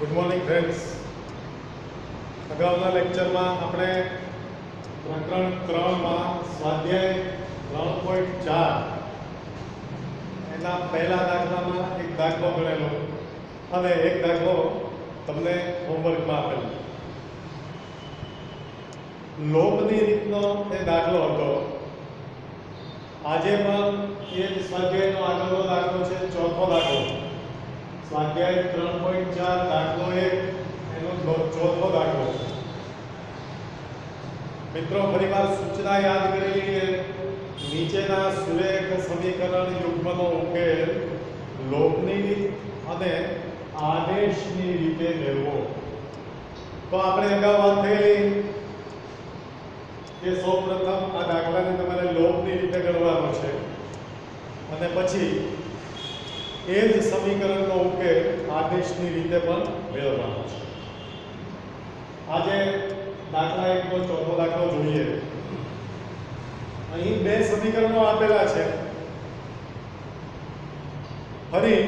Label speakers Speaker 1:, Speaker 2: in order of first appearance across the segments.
Speaker 1: Good morning friends. અગાઉના લેક્ચરમાં આપણે પ્રકરણ 3માં સ્વાધ્યાય 3.4 એના પહેલા દાખલામાં એક દાખલો ગણેલો અને એક દાખલો તમને હોમવર્કમાં આપેલો. લોભની રીતનો એ દાખલો હતો. આજે પણ એ જ સ્વાધ્યાયનો આગળનો દાખલો છે, ચોથો દાખલો. સ્વાધ્યાય 3.4 દાખલો 1 એનો ચોથો દાખલો. મિત્રો ફરીવાર સૂચના યાદ કરી લઈએ. નીચેના સુરેખ સમીકરણ યુગ્મનો ઉકેલ લોભની રીત અને આદેશની રીતે મેળવો. તો આપણે અગાઉ વાત થયેલી કે સૌપ્રથમ આ દાખલાને તમારે લોભની રીતે ગણવાનો છે અને પછી એ જ સમીકરણનો ઉકેલ આદેશની રીતે પણ મેળવવાનો છે. આજે દાખલા 1નો ચોથો દાખલો જોઈએ. અહીં બે સમીકરણો આપેલા છે. ફરી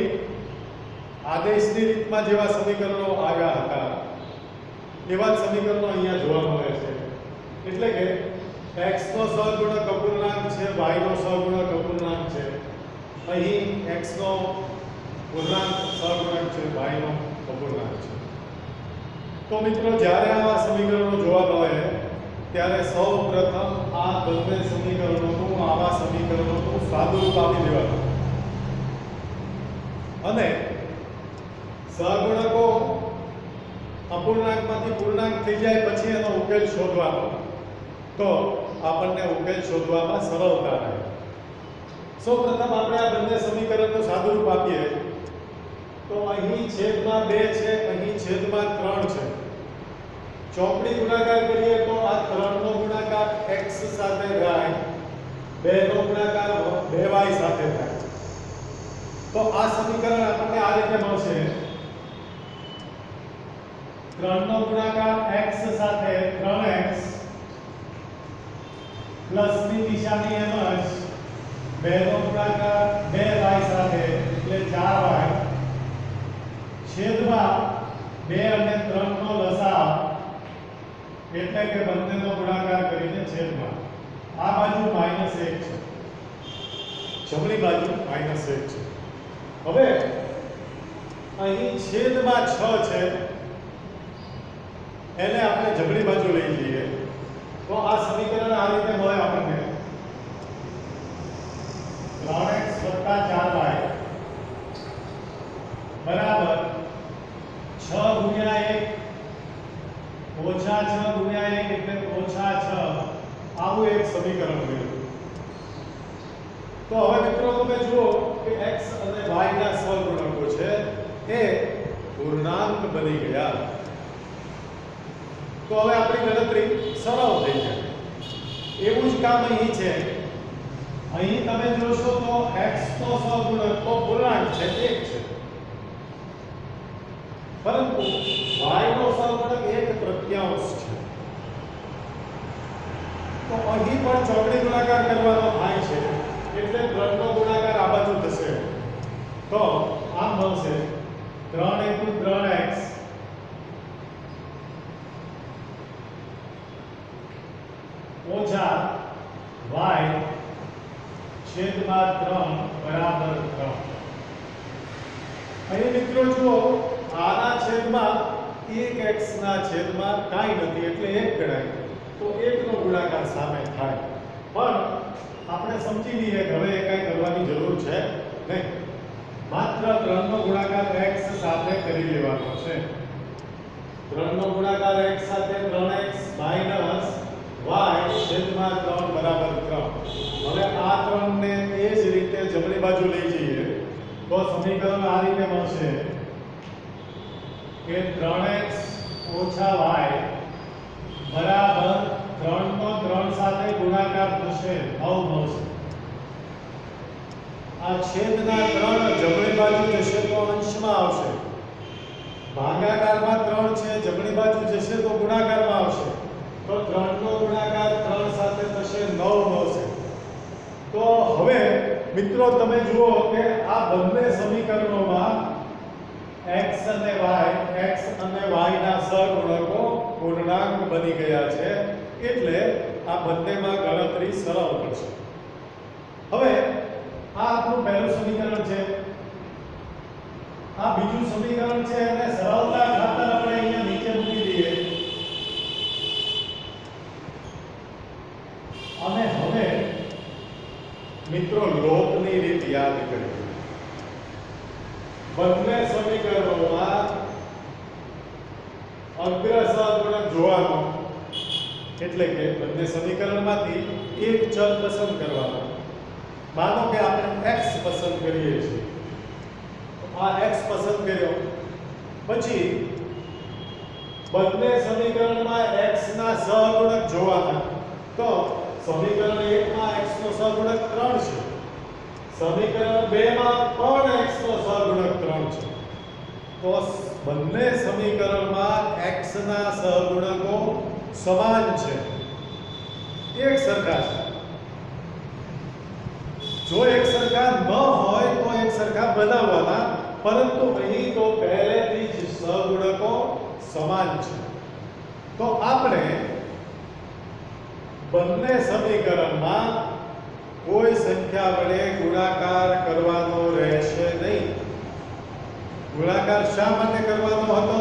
Speaker 1: આદેશની રીતમાં જેવા સમીકરણો આવ્યા હતા એવા જ સમીકરણો અહીંયા જોવા મળે છે. એટલે કે x નો સહગુણક અપૂર્ણાંક છે, y નો સહગુણક અપૂર્ણાંક છે. અહીં x નો પૂર્ણાંક સહગુણક છે, y નો અપૂર્ણાંક છે. તો મિત્રો જ્યારે આવા સમીકરણો જોવા મળે ત્યારે સૌપ્રથમ આ બંને સમીકરણોનું આવા સમીકરણોનું સાદુરૂપ આપી દેવાનું અને સહગુણકો અપૂર્ણાંકમાંથી પૂર્ણાંક થઈ જાય પછી એનો ઉકેલ શોધવાનો. તો આપણને ઉકેલ શોધવામાં સરળતા રહે. સૌપ્રથમ આપણે આ બંને સમીકરણનું સાદુરૂપ આપીએ તો અહીં છેદમાં 2 છે, અહીં છેદમાં 3 છે. ચોકડી ગુણાકાર કરીએ તો આ 3 નો ગુણાકાર x સાથે થાય, 2 નો ગુણાકાર 2y સાથે થાય. તો આ સમીકરણ આપણને આ રીતે મળશે. 3 નો ગુણાકાર x સાથે 3x પ્લસની નિશાની એમ જ 2 નો ગુણાકાર 2y સાથે એટલે 4y છેદમાં 2 અને 3 નો લસા એટલે કે બંનેનો ગુણાકાર કરીને છેદમાં. આ બાજુ -1 છે, જમણી બાજુ -1 છે. હવે અહીં છેદમાં 6 છે એને આપણે જમણી બાજુ લઈ જઈએ તો આ સમીકરણ આ રીતે મળે આપણને. 3x + 4y બરાબર 6 ગુણ્યા 1 ઓછા 6 ગુણ્યા 1 એટલે ઓછા 6. આવું એક સમીકરણ મળ્યું. તો હવે મિત્રો તમે જુઓ કે x અને y ના સહગુણકો છે એ પૂર્ણાંક બની ગયા. તો હવે આપણી ગણતરી સરળ થઈ જાય. એવું જ કામ અહીં છે. અહીં તમે જોશો તો x નો સહગુણક તો પૂર્ણાંક છે, 1 છે, પરંતુ y નો સહગુણક 1 તૃતીયાંશ છે. તો અહીં પણ ચોકડી ગુણાકાર કરવાનો થાય છે એટલે 3 નો ગુણાકાર આ બાજુ થશે. તો આમ બનશે 3 * 3x ઓછા y છેદમાં 3 બરાબર 3. અહીં મિત્રો જુઓ આના છેદમાં 1x ના છેદમાં કાંઈ નથી એટલે 1 ગણાય. તો 1 નો ગુણાકાર સામે થાય. પણ આપણે સમજી લઈએ કે હવે કાંઈ કરવાની જરૂર છે નહીં. માત્ર 3 નો ગુણાકાર x સાથે કરી લેવાનો છે. 3 નો ગુણાકાર x સાથે 3x માઈનસ y છેદમાં 3 બરાબર 3. હવે આ 3 ને એ જ રીતે જમણી બાજુ લઈ જઈએ તો સમીકરણ આ રીતે મળશે કે 3x ઓછા y બરાબર 3 નો 3 સાથે ગુણાકાર થશે 9 મળશે. આ છેદના 3 જમણી બાજુ જશે તો અંશમાં આવશે. ભાગાકારમાં 3 છે, જમણી બાજુ જશે તો ગુણાકારમાં આવશે. તો 3 નો ગુણાકાર 3 સાથે થશે 9 મળશે. તો હવે મિત્રો તમે જુઓ કે આ બંને સમીકરણોમાં x અને y ના સહગુણકો પૂર્ણાંક બની ગયા છે, એટલે આ બંનેમાં ગણતરી સરળ પડશે. હવે આ આપણું પહેલું સમીકરણ છે, આ બીજું સમીકરણ છે, અને સરળતા ખાતર આપણે અહીંયા નીચે મૂકી દઈએ. અને હવે મિત્રો લોપની રીત યાદ કરીએ. બંને સમીકરણોમાં અગ્ર સહગુણક જોવાનો, એટલે કે બંને સમીકરણમાંથી એક ચલ પસંદ કરવાનો. માનો કે આપણે x પસંદ કરીએ છીએ, આ x પસંદ કર્યો, પછી બંને સમીકરણમાં x ના સહગુણક જોવાના. તો સમીકરણ 1 માં x નો સહગુણક 3 છે, સમીકરણ 2 માં પણ x નો સહગુણક 3 છે. તો બંને સમીકરણમાં x ના સહગુણકો સમાન છે, એક સરખા છે. જો એક સરખા ન હોય તો એક સરખા બનાવવાના, પરંતુ અહીં તો પહેલેથી જ સહગુણકો સમાન છે. તો આપણે બંને સમીકરણમાં કોઈ સંખ્યા વડે ગુણાકાર કરવાનો રહેશે નહીં. ગુણાકાર શા માટે કરવાનો હતો?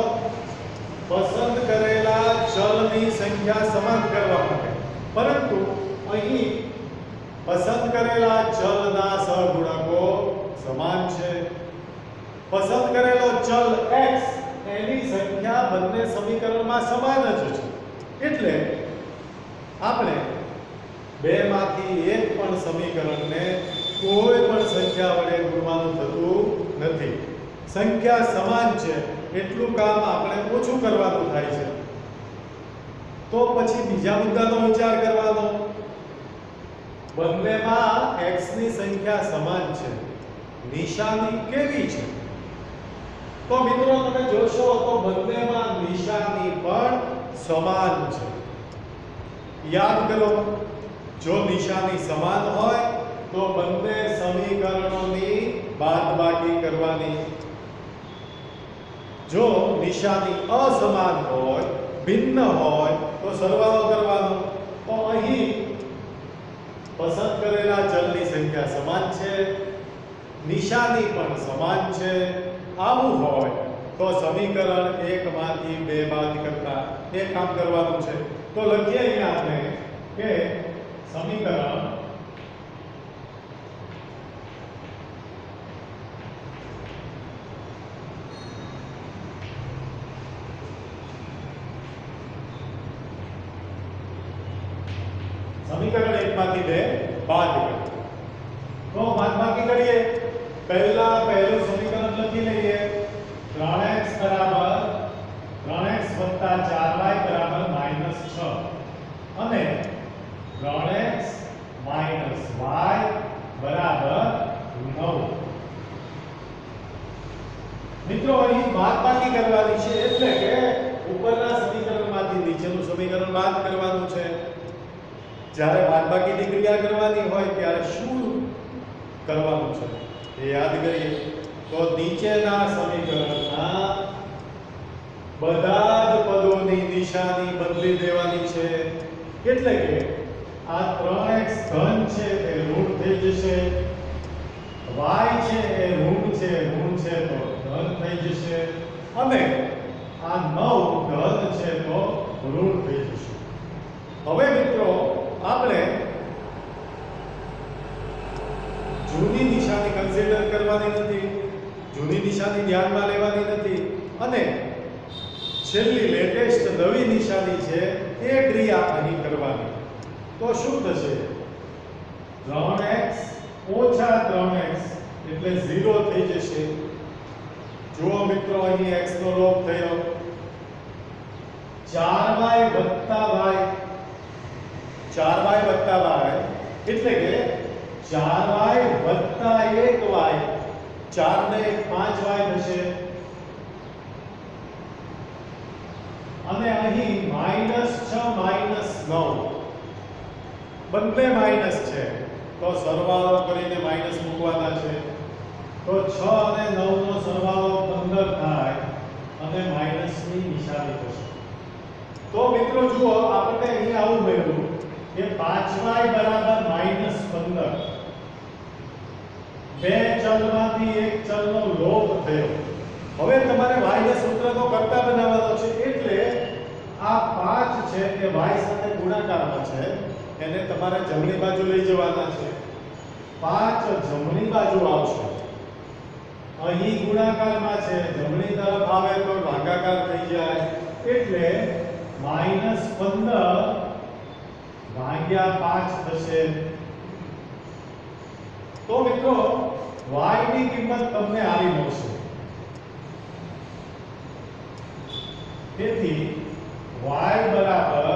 Speaker 1: પસંદ કરેલા ચલની સંખ્યા સમાન કરવા માટે. પરંતુ અહીં પસંદ કરેલા ચલના સહગુણકો સમાન છે. પસંદ કરેલો ચલ x એની સંખ્યા બંને સમીકરણમાં સમાન જ છે, એટલે આપણે બેમાંથી એક પણ સમીકરણને કોઈ પણ સંખ્યા વડે ગુણવાનું થતું નથી. સંખ્યા સમાન છે એટલું કામ આપણે ઓછું કરવાનું થાય છે. તો પછી બીજા મુદ્દાનો વિચાર કરવાનો. બંનેમાં x ની સંખ્યા સમાન છે, નિશાની કેવી છે? તો મિત્રો તમે જોશો તો બંનેમાં નિશાની પણ સમાન છે. યાદ કરો, જો નિશાની સમાન હોય તો બંને સમીકરણોની બાદબાકી કરવાની. જો નિશાની અસમાન હોય, ભિન્ન હોય, તો સરવાળો કરવાનો. તો અહીં પસંદ કરેલા ચલની સંખ્યા સમાન છે, નિશાની પણ સમાન છે. આવું હોય તો સમીકરણ 1 માંથી 2 બાદ કરતા એક કામ કરવાનું છે. તો લખીએ અહીંયા આપણે કે સમીકરણ સમીકરણ 1 માંથી 2 બાદ કરીએ. તો બાદબાકી કરીએ. પહેલું સમીકરણ લખી લઈએ. 3x 3x 4y -6 અને 3x y 9. મિત્રો અહીં બાદબાકી કરવાની છે, એટલે કે ઉપરના સમીકરણમાંથી નીચેનું સમીકરણ બાદ કરવાનું છે. જ્યારે બાદબાકીની ક્રિયા કરવાની હોય ત્યારે શું કરવાનું છે એ યાદ કરીએ. તો નીચેના સમીકરણના બધા જ પદોની નિશાની બદલી દેવાની છે. એટલે કે આ 3x ધન છે એ ઋણ થઈ જશે, y છે એ ઋણ છે તો ધન થઈ જશે, અને આ 9 ધન છે તો ઋણ થઈ જશે. હવે મિત્રો આપણે જૂની નિશાની કન્સિડર કરવાની નથી, જૂની નિશાની ધ્યાનમાં લેવાની નથી, અને છેલ્લી લેટેસ્ટ નવી નિશાની છે એ ક્રિયા અહીં કરવાની. તો શું થશે? 3x ઓછા 3x એટલે 0 થઈ જશે. જુઓ મિત્રો, અહીં x નો લોપ થયો. 4y વત્તા y એટલે કે 4y વત્તા 1y, 4 ને 5y થશે. અને અહીં -6 -9 બંને માઈનસ છે, તો સરવાળો કરીને માઈનસ મૂકવાના છે. તો 6 અને 9 નો સરવાળો 15 થાય અને માઈનસની નિશાની થશે. તો મિત્રો જુઓ આપણે અહીં આવું મળ્યું કે 5y બરાબર -15. બે ચલમાંથી એક ચલનો લોપ થયો. હવે તમારે y ના સૂત્રનો કરતા બનાવવાનો છે એટલે આ 5 છે એ y સાથે ગુણાકારમાં છે, એને તમારે જમણી બાજુ લઈ જવાના છે. 5 જમણી બાજુ આવશે, અહીં ગુણાકારમાં છે, જમણી તરફ આવે તો ભાગાકાર થઈ જાય એટલે -15 ભાગ્યા 5 થશે. તો મિત્રો y ની કિંમત તમને આવી મળશે. તેથી y બરાબર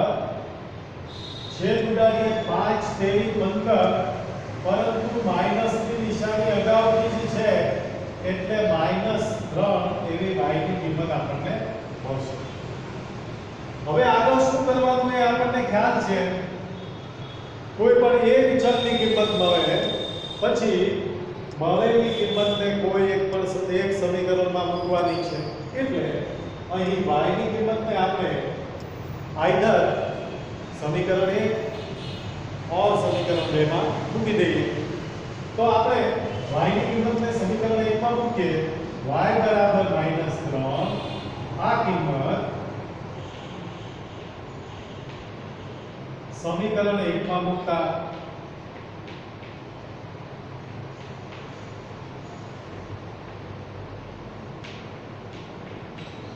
Speaker 1: છેદ ઉડાડીએ 5 તેરી 15, પરંતુ માઈનસની નિશાની અગાઉની જ છે એટલે -3 એવી y ની કિંમત આપણને મળશે. હવે આગળ શું કરવાનું એ આપણને ખ્યાલ છે. કોઈ પણ એક ચલની કિંમત મળે પછી મળેલી કિંમતને કોઈ એક સમીકરણમાં મૂકવાની છે. એટલે અહીં y ની કિંમતને આપણે આઈધર સમીકરણ 1 ઓર સમીકરણ 2 માં મૂકી દઈએ. તો આપણે y ની કિંમતને સમીકરણ 1 માં મૂકીએ, y બરાબર -3. આ કિંમત સમીકરણ 1 માં મૂકતા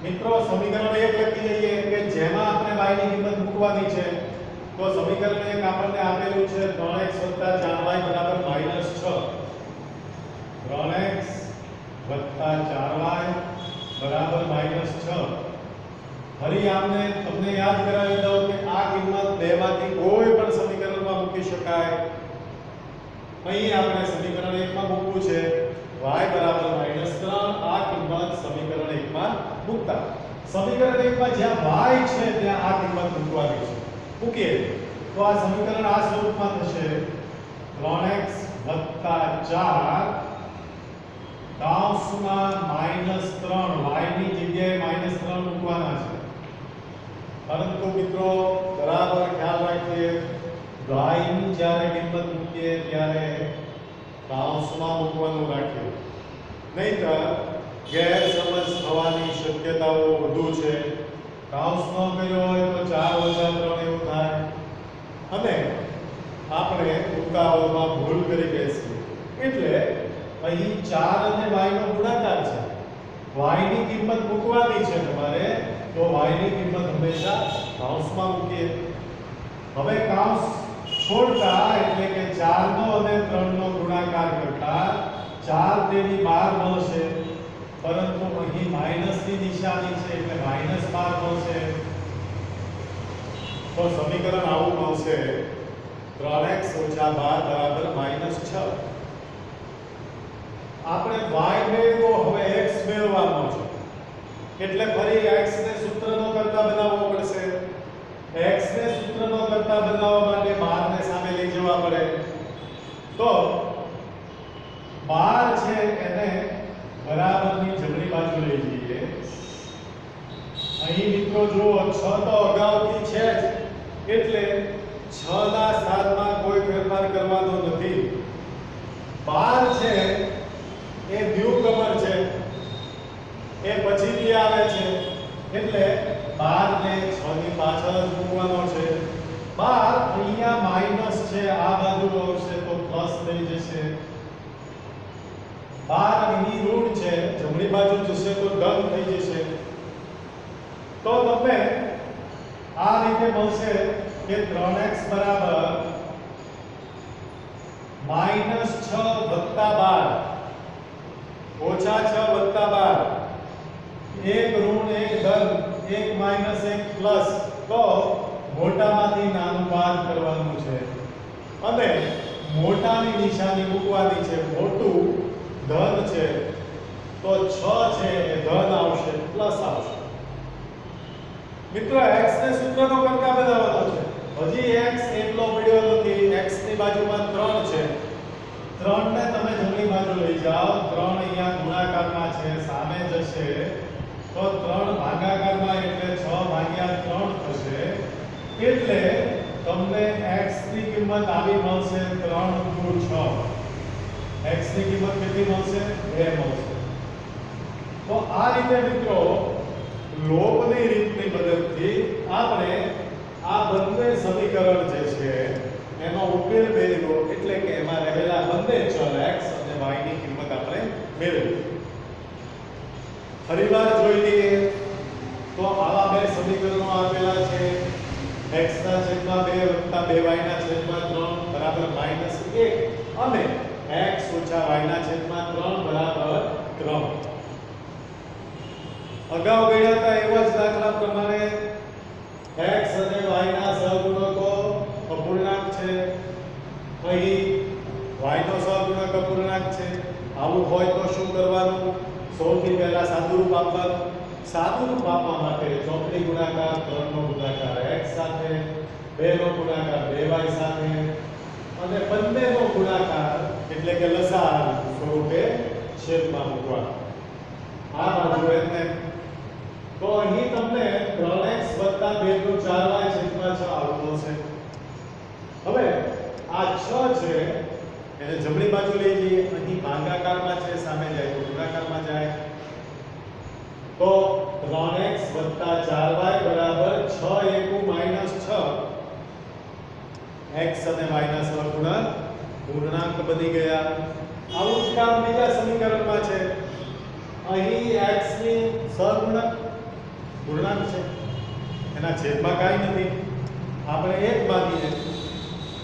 Speaker 1: મિત્રો સમીકરણ 1 લખી દઈએ કે જેમાં આપણે y ની કિંમત મૂકવાની છે. તો સમીકરણ 1 આપણને આપેલું છે 3x 4y બરાબર -6. 3x 4y બરાબર -6. ફરી આમને તમને યાદ કરાવી દઉં કે આ કિંમત બેમાંથી કોઈ પણ સમીકરણમાં મૂકી શકાય. અહીં આપણે સમીકરણ 1 માં મૂકવું છે y બરાબર -3. આ કિંમત સમીકરણ 1 માં મૂકતા સમીકરણ 1 માં જ્યાં y છે ત્યાં આ કિંમત મૂકવાની છે. મૂકીએ તો આ સમીકરણ આ સ્વરૂપમાં થશે 3x 4 કૌંસમાં -3 y ની જગ્યાએ -3 મૂકવાના છે. પરંતુ મિત્રો બરાબર ખ્યાલ રાખીએ y ની જ્યારે કિંમત મૂકીએ ત્યારે કૌંસમાં મૂકવાનું રાખીએ, નહીંતર ગેરસમજ થવાની શક્યતાઓ વધુ છે. કૌંસનો કર્યો હોય તો 4 - 3 એવું થાય અને આપણે ઉતાવળમાં ભૂલ કરી બેસીએ. એટલે અહીં 4 અને y નો ગુણાકાર છે, y ની કિંમત મૂકવાની છે તમારે, તો y ની કિંમત હંમેશા કૌંસમાં મૂકીએ. હવે કૌંસ છોડતા એટલે કે 4 નો અને 3 નો ગુણાકાર કરતા 4 તેની 12 મળશે, પરંતુ અહીં માઈનસની નિશાની છે એટલે -12 મળશે. તો સમીકરણ આવું મળશે 3x - 12 -6. આપણે y મેળવો, હવે x મેળવવાનો છે એટલે ફરી x ને સૂત્રનો કરતા બનાવવો પડશે. x ને સૂત્રનો કરતા બનાવવા માટે 12 ને સામે લઈ જવા પડે. તો 12 છે એને બરાબરની જમણી બાજુ લઈ જઈએ. અહીં મિત્રો જુઓ 6 તો અગાઉથી છે જ એટલે 6 ના સ્થાનમાં કોઈ ફેરફાર કરવાનો નથી. 12 છે એ ન્યૂકમર છે, એ પછીથી આવે છે એટલે 12 ને 6 ની પાછળ જ મૂકવાનો છે. 12 અહીંયા માઈનસ છે, આ બાજુ આવશે તો પ્લસ થઈ જશે. 12 અહીં ઋણ છે, જમણી બાજુ જશે તો ધન થઈ જશે. તો તમને આ રીતે મળશે કે 3x બરાબર -6 + 12 ઓછા 6 + 12, એક ઋણ એક ધન, એક માઈનસ એક પ્લસ. તો મોટામાંથી નાનું બાદ કરવાનું છે અને મોટાની નિશાની મૂકવાની છે. મોટું ધન છે તો 6 છે એ ધન આવશે, પ્લસ આવશે. મિત્રો x ને સૂત્રનો કરતા બનાવવાનો છે. હજી x એટલો પડ્યો નથી, x ની બાજુમાં 3 છે, 3 ને તમે જમણી બાજુ બાજુ લઈ જાઓ 3 અહીંયા ગુણાકારમાં છે સામે જશે તો 3 ભાગાકારમાં એટલે 6 ભાગ્યા 3 થશે એટલે તમને x ની કિંમત આવી મળશે 3 × 6 x ની કિંમત કેટલી મળશે 2 મળશે તો આ રીતે મિત્રો લોપની રીતની મદદથી આપણે આ બંને સમીકરણ જે છે એનો ઉકેલ મેળવ્યો એટલે કે એમાં રહેલા બંને ચલ x અને y ની કિંમત આપણે મેળવી ફરીવાર જોઈ લઈએ તો આવા બે સમીકરણો આપેલા છે x ના છેદમાં 2 વત્તા 2y ના છેદમાં 3 બરાબર -1 અને x ઓછા y ના છેદમાં 3 બરાબર 3 અગાઉ ગયા હતા એવા જ દાખલા પ્રમાણે x અને y ના સહગુણકો અપૂર્ણાંક છે અહીં y નો સહગુણક અપૂર્ણાંક છે આવું હોય તો શું કરવાનું સૌથી પહેલા સાદુરૂપ આપવાનું સાદુરૂપ આપવા માટે ચોકડી ગુણાકાર 3 નો ગુણાકાર x સાથે 2 નો ગુણાકાર 2y સાથે અને બંનેનો ગુણાકાર એટલે કે લસાઅ સ્વરૂપે છેદમાં મૂકવાનો આ બાજુ એટલે તો અહીં તમને 3x 2 નું 4y છેદમાં 6 આવતું છે હવે આ 6 છે એને જમણી બાજુ લઈ જઈએ અહીં ભાગાકારમાં છે સામે જાય તો ગુણાકારમાં જાય તો 3x 4y બરાબર 6 * 6 x અને y ના સહગુણક પૂર્ણાંક બની ગયા આવું જ કામ બીજા સમીકરણમાં છે અહીં x ની સહગુણક પૂર્ણાંક છે એના છેદમાં કાંઈ નથી આપણે 1 માનીએ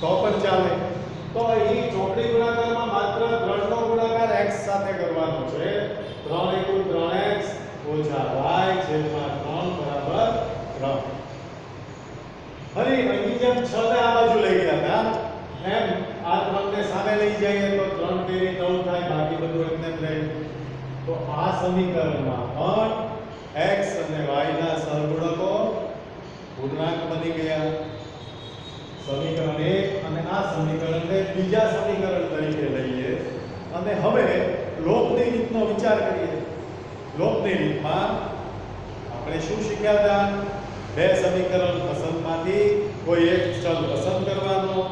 Speaker 1: તો પણ ચાલે તો અહીં ચોકડી ગુણાકારમાં માત્ર 3 નો ગુણાકાર x સાથે કરવાનો છે 3 * 3x - y છેદમાં 3 બરાબર 3 હવે અહીં જેમ 6 ને આ બાજુ લઈ ગયા હતા એમ આ 3 ને સામે લઈ જઈએ તો 3 તેરી 9 થાય બાકી બધું એમને રહે તો આ સમીકરણમાં પણ x અને y ના સહગુણકો પૂર્ણાંક બની ગયા સમીકરણ 1 અને આ સમીકરણને બીજા સમીકરણ તરીકે લઈએ અને હવે લોપની રીતનો વિચાર કરીએ લોપની રીતમાં આપણે શું શીખ્યા હતા બે સમીકરણ પસંદમાંથી કોઈ એક ચલ પસંદ કરવાનો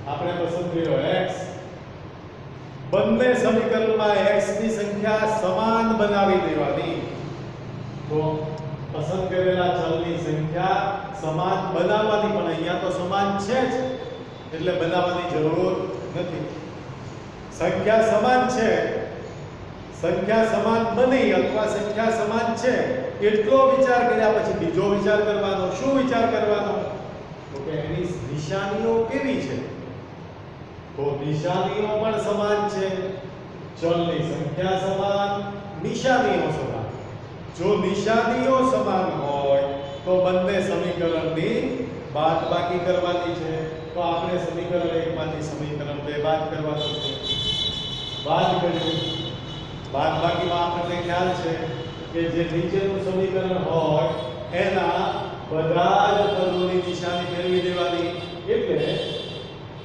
Speaker 1: આપણે પસંદ કર્યો x બંને સમીકરણમાં x ની સંખ્યા સમાન બનાવી દેવાની તો પસંદ કરેલા ચલની સંખ્યા સમાન બનાવવાની પણ અહીંયા તો સમાન છે જ એટલે બનાવવાની જરૂર નથી સંખ્યા સમાન છે સંખ્યા સમાન બની અથવા સંખ્યા સમાન છે એટલો વિચાર કર્યા પછી બીજો વિચાર કરવાનો શું વિચાર કરવાનો તો કે એની નિશાનીઓ કેવી છે તો નિશાનીઓ પણ સમાન છે ચલની સંખ્યા સમાન નિશાનીઓ સમાન જો નિશાનીઓ સમાન હોય તો બંને સમીકરણની બાદબાકી કરવાની છે તો આપણે સમીકરણ 1 માંથી સમીકરણ 2 બાદ કરવાનું છે બાદ કર્યું બાદબાકીમાં આપણને ખ્યાલ છે કે જે નીચેનું સમીકરણ હોય એના બધા જ પદોની નિશાની ફેરવી દેવાની એટલે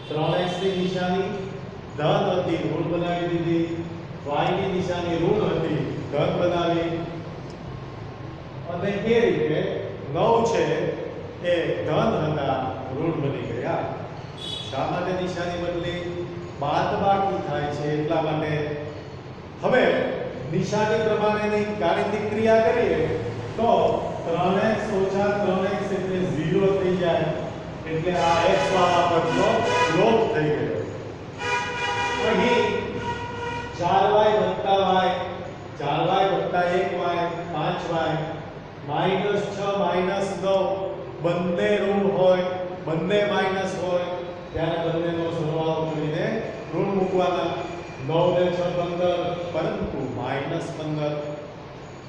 Speaker 1: 3x ની નિશાની ધન હતી ઋણ બનાવી દીધી y ની નિશાની ઋણ હતી ધન બનાવી અને એ રીતે 9 છે એ ધન હતા ઋણ બની ગયા શા માટે નિશાની બદલી બાદબાકી થાય છે એટલા માટે હવે નિશાની પ્રમાણેની ગાણિતિક ક્રિયા કરીએ તો 3x - 3x એટલે 0 થઈ જાય એટલે આ x વાળા પદનો લોપ થઈ ગયો અહીં 4y + y 4y + 1y 5y -6 -9 બંને ઋણ હોય બંને માઈનસ હોય ત્યારે બંનેનો સરવાળો કરીને ઋણ મૂકવાના 9 ને 6 15 પરંતુ -15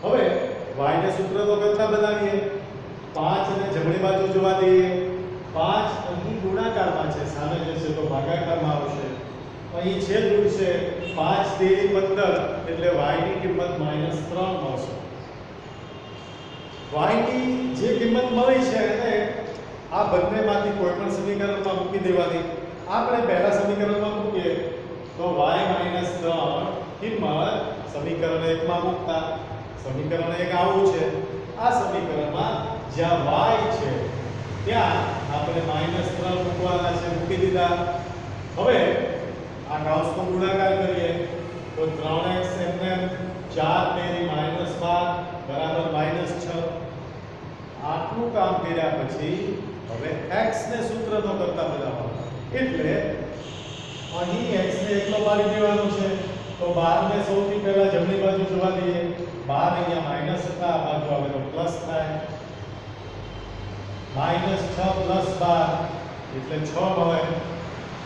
Speaker 1: હવે y ને સૂત્ર તો કરતા બનાવીએ 5 ને જમણી બાજુ જોવા દઈએ 5 અહીં ગુણાકારમાં છે સામે જશે તો ભાગાકારમાં આવશે અહીં છેદ ઉડશે 5 તેરી 15 એટલે y ની કિંમત -3 મળશે y ની જે કિંમત મળી છે એને આ બંનેમાંથી કોઈ પણ સમીકરણમાં મૂકી દેવાની આપણે પહેલા સમીકરણમાં મૂકીએ તો y - -3 કિંમત સમીકરણ 1 માં મૂકતા. સમીકરણ 1 આવું છે. આ સમીકરણમાં જ્યાં y છે ત્યાં આપણે -3 મૂકવાના છે, મૂકી દીધા. હવે આ કૌંસનો ગુણાકાર કરીએ તો 3x એમને 4 તેરી -12 બરાબર -6. આટલું કામ કર્યા પછી હવે x ને સૂત્રનો કરતા બદલવાનો. એટલે અહીં x ને એકલો મારી દેવાનો છે. તો 12 ને સૌથી પહેલા જમણી બાજુ જોવા દઈએ. 12 અહીંયા માઈનસ હતા, આ બાજુ આવે તો પ્લસ થાય. -6 + 12 એટલે 6 મળે.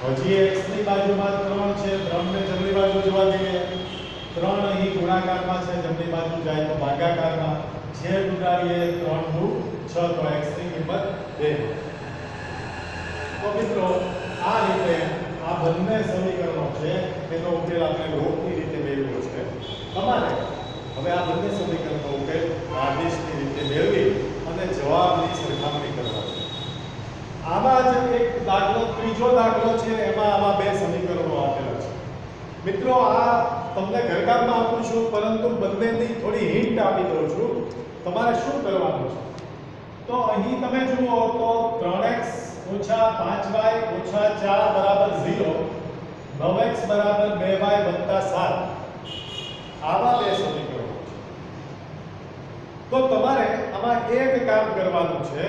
Speaker 1: હજી x ની બાજુમાં 3 છે, 3 ને જમણી બાજુ જોવા દઈએ. 3 અહીં ગુણાકારમાં છે, જમણી બાજુ જાય તો ભાગાકારમાં. છેદ ઉડાડીએ 3 દુ 6 તો x ની કિંમત 2. તો મિત્રો આ રીતે આ બંને સમીકરણો છે તેનો ઉકેલ આપણે લોગની રીતે મેળવ્યો છે. તમારે હવે આ બંને સમીકરણનો ઉકેલ આદેશની રીતે મેળવી અને જવાબની સરખામણી કરવાની. આમાં જ એક દાખલો, ત્રીજો દાખલો છે, એમાં આવા બે સમીકરણો આપેલા છે. મિત્રો આ તમને ઘરકામમાં આપું છું, પરંતુ બંનેની થોડી હિન્ટ આપી દઉં છું. તમારે શું કરવાનું છે? તો અહીં તમે જુઓ તો 3x - 5y - 4 બરાબર 0, 9x બરાબર 2y + 7 આવા બે સમીકરણો છે. તો તમારે આમાં એક કામ કરવાનું છે.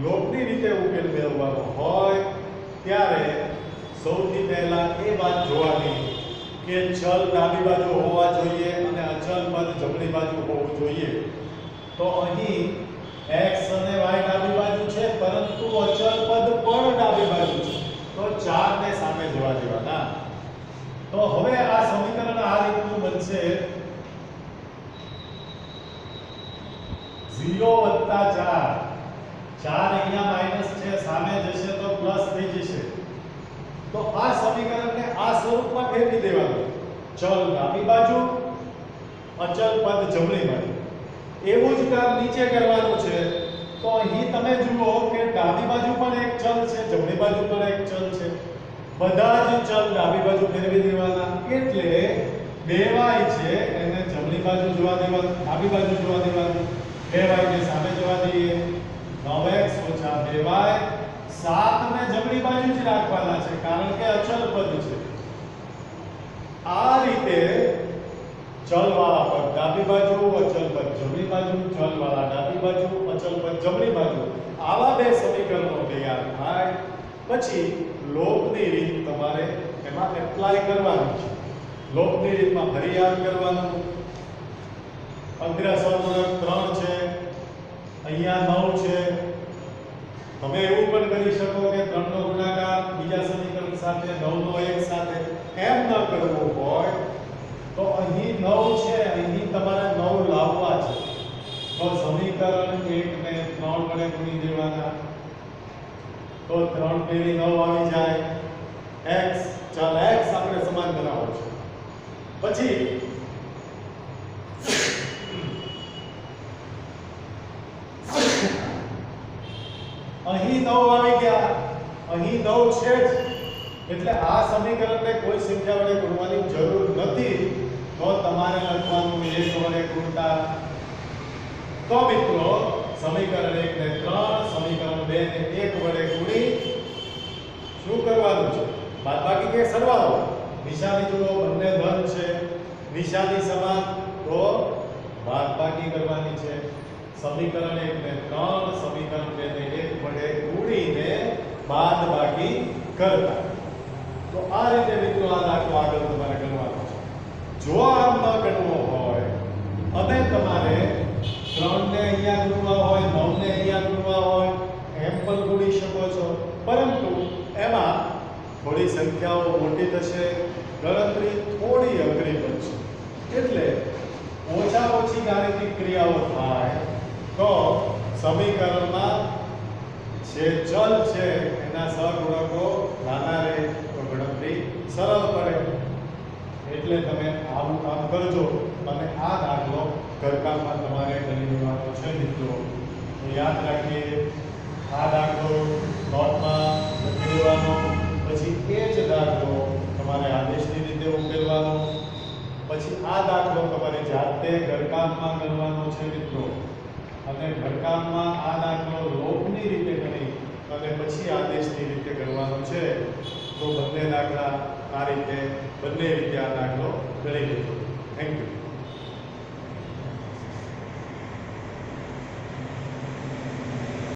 Speaker 1: લોગની રીતે ઉકેલ મેળવવાનો હોય ત્યારે સૌથી પહેલા એ વાત જોવાની કે ચલ ડાબી બાજુ હોવા જોઈએ અને અચલ પદ જમણી બાજુ હોવું જોઈએ. તો અહીં x અને y ડાબી બાજુ છે, પરંતુ અચલ પદ પણ ડાબી બાજુ છે. તો 4 ને સામે જવા દેવાના. તો હવે આ સમીકરણ આ રીતનું બનશે: 0 + 4. 4 અહીંયા માઈનસ છે, સામે જશે તો પ્લસ થઈ જશે. તો આ સમીકરણને આ સ્વરૂપમાં ફેરવી દેવાનું. ચલ ડાબી બાજુ, અચલ પદ જમણી બાજુ. એવું જ કામ નીચે કરવાનું છે. તો અહીં તમે જુઓ કે ડાબી બાજુ પણ એક ચલ છે, જમણી બાજુ પણ એક ચલ છે. બધા જ ચલ ડાબી બાજુ ફેરવી દેવાના. એટલે 2y છે એને જમણી બાજુ જોવા દેવાનું, ડાબી બાજુ જોવા દેવાનું. 2y ને સામે જોવા દઈએ. 9x - 2y. 7 ને જમણી બાજુ જ રાખવાના છે, કારણ કે અચલ પદ છે. આ રીતે ચલ વાળા પદ ડાબી બાજુ, અચલ પદ જમણી બાજુ, ચલ વાળા ડાબી બાજુ, અચલ પદ જમણી બાજુ, આવા બે સમીકરણો તૈયાર થાય. પછી લોગની રીત તમારે એમાં એપ્લાય કરવાની છે. લોગની રીતમાં ફરી યાદ કરવાનું. 15 3 છે, અહીંયા 9 છે. તમે એવું પણ કરી શકો કે 3 નો ગુણાકાર બીજા સમીકરણ સાથે, 9 નો એક સાથે. એમ ન કરવું હોય તો અહીં 9 છે, અહીં તમારે 9 લાવવા છે. તો સમીકરણ 1 ને 3 વડે ગુણી દેવાના. તો 3 તેરી 9 આવી જાય. x, ચાલ x આપણે સમાન બનાવવો છે. પછી અહીં 9 આવી ગયા, અહીં 9 છે જ, એટલે આ સમીકરણને કોઈ સંખ્યા વડે ગુણવાની જરૂર નથી. તો તમારે લખવાનું 1 વડે ગુણતા. તો મિત્રો સમીકરણ 1 ને 3, સમીકરણ 2 ને 1 વડે ગુણી શું કરવાનું છે? બાદબાકી કે સરવાળો? નિશાની જુઓ, બંને ધન છે, નિશાની સમાન, તો બાદબાકી કરવાની છે. સમીકરણ 1 ને 3, સમીકરણ 2 ને 1 વડે ગુણીને બાદબાકી કરતા. તો આ રીતે મિત્રો આ દાખલો આગળ તમારે કરવાનો છે. જો આમ ન કરવો હોય અને તમારે 3 ને અહીંયા ગુણવા હોય, 9 ને અહીંયા ગુણવા હોય, એમ પણ ગુણી શકો છો. પરંતુ એમાં થોડી સંખ્યાઓ મોટી થશે, ગણતરી થોડી અઘરી બનશે. એટલે ઓછી ગાણિતિક ક્રિયાઓ થાય તો સમીકરણમાં જે ચલ છે એના સહગુણકો નાના રહે તો ગણતરી સરળ પડે. એટલે તમે આવું કામ કરજો અને આ દાખલો ઘરકામમાં તમારે કરી લેવાનો છે મિત્રો. તો યાદ રાખીએ, આ દાખલો નોટમાં લખી દેવાનો. પછી એ જ દાખલો તમારે તમારે આદેશની રીતે ઉકેલવાનો. પછી આ દાખલો તમારે જાતે ઘરકામમાં કરવાનો છે મિત્રો, અને ઘરકામમાં આ દાખલો લોપની રીતે ગણી અને પછી આદેશની રીતે કરવાનો છે. તો બંને દાખલા આ રીતે બંને રીતે આ દાખલો ગણી લેજો. Thank you.